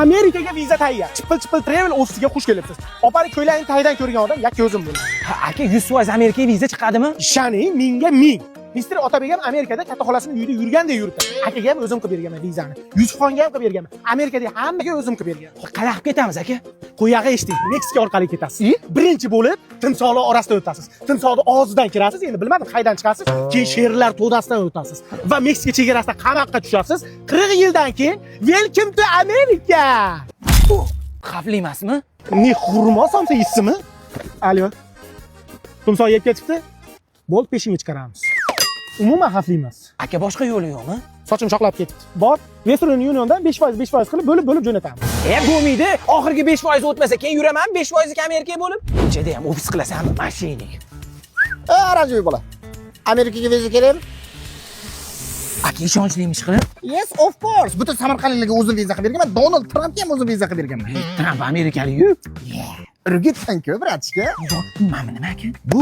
Amerikaga viza tayyor. Chipil travel ofisiga xush kelibsiz. Opani ko'ylagini taydan ko'rgan odam yakka o'zim bo'laman. Aka 100% Amerikaga viza chiqadimi? Ishoning, menga ming. Mister Otabek ham Amerikada katta xolasining uyida yurganda yuribdi. Akaga ham o'zim qilib berganman vizani. Yusufxonga ham qilib berganman. Amerikada hammaga o'zim qilib berganman. Qanaqa qilib ketamiz aka? Qo'yag'i eshiting, Meksika orqali ketasiz. Birinchi bo'lib timsohlar orasidan o'tasiz. Timsohning og'zidan kirasiz, endi bilmadim qaydan chiqasiz. Keyin sherlar to'dasidan o'tasiz va Meksika chegarasida qamoqqa tushasiz. 40 yildan keyin Welcome to America. Xavfli emasmi? Ne xurmo somsa yissimi? Alo. Timsoh yeb ketibdi. Bo'l, peshinga chiqaramiz. Umuman xavfli emas. Aka boshqa yo'li yo'qmi? Sochim choqlab ketibdi. Bor, Western Uniondan 5% qilib bo'lib jo'natamiz. Bo'lmaydi. Oxirgi 5% o'tmasa, keyin yuraman 5% ga Amerikaga bo'lib. Ko'chada ham ofis qilasanmi, mashinik. Arajoy bola. Amerikaga viza kerakmi? Aka ishonchlimish qilib. Yes, of course. Butun Samarqandliklarga o'zim viza qilib berganman. Donald Trampga ham o'zim viza qilib berganman. Tramp amerikalik-ku. Urgitsan-ku, bratishka. Nima aka? Bu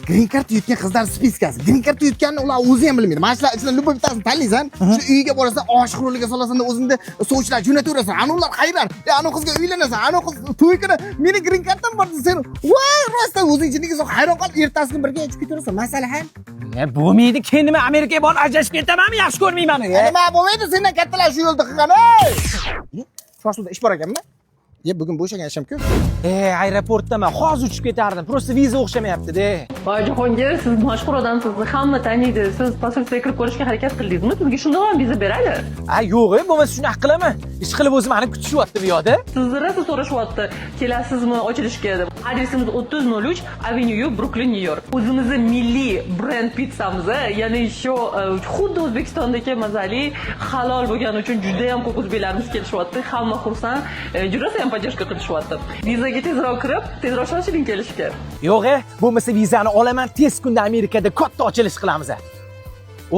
green card yutgan qizlar spiskasi. Green card yutganini ular o'zi ham bilmaydi. Mana shular ichidan любой bittasini tanlaysan, shu uyiga borasan, oshiq roliga solasan, o'zingda sovchilar jo'nataverasan. Ana ular qaylar? Ana qizga uylanasan, ana qiz to'y kuni meni green carddan bordi sen. Voy, rostdan o'zing ichingdagi hayron qolib, ertasi kuni birga ichib ketaverasan. Masala hal. Bo'lmaydi, keyin nima Amerikaga borib ajrashib ketamanmi? Yaxshi ko'rmayman. Nima bo'lmaydi, sendan kattalar shu yo'lda qilgan, ey! Shoshilda ish bor ekanmi? Bugun bo'shagan ishim-ku. Aeroportdaman. Hozir uchib ketardim. Просто viza o'xshamayapti-da. Jahongir, siz mashhur odamsiz, hamma taniydi. Siz pasportga kirib ko'rishga harakat qildingizmi? Sizga shundoq ham viza beradi. Yo'q, bo'lmasa shunaqa qilaman. Ish qilib o'zi meni kutishyapti bu yoqda. Sizni rosa so'rashyapti. Kelasizmi ochilishga deb. Adresimiz 3003 Avenue, Brooklyn, New York. O'zimizni milliy brend pizzamiz, ya'ni shu xuddi O'zbekistondagi mazali, halol bo'lgani uchun juda ham ko'p o'zbeklarimiz kelishyapti. Hamma xursand. Jurasa ham поддержка qilishyapti. Vizaga tezroq kirib, tezroq shoshiling kelishga. Yo'q, bo'lmasa vizani olaman, tez kunda Amerikada katta ochilish qilamiz.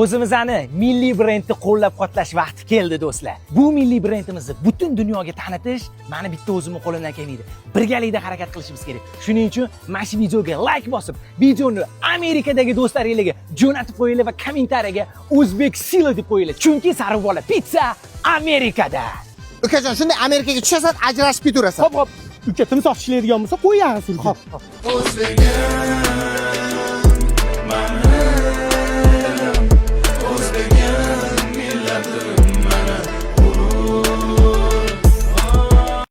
O'zimizni milliy brendni qo'llab-quvvatlash vaqti keldi do'stlar. Bu milliy brendimizni butun dunyoga tanitish meni bitta o'zimning qo'limdan kelmaydi. Birgalikda harakat qilishimiz kerak. Shuning uchun mana shu videoga like bosib, videoni Amerikadagi do'stlaringizga jo'natib qo'yinglar va kommentariyaga O'zbek Silo deb qo'yinglar. Chunki Sarvola pizza Amerikada. Ukajon, shunday Amerikaga tushasan, ajrashib ketaverasan. Hop, uka timsoh ishlaydigan bo'lsa qo'yag'i surib. O'zbek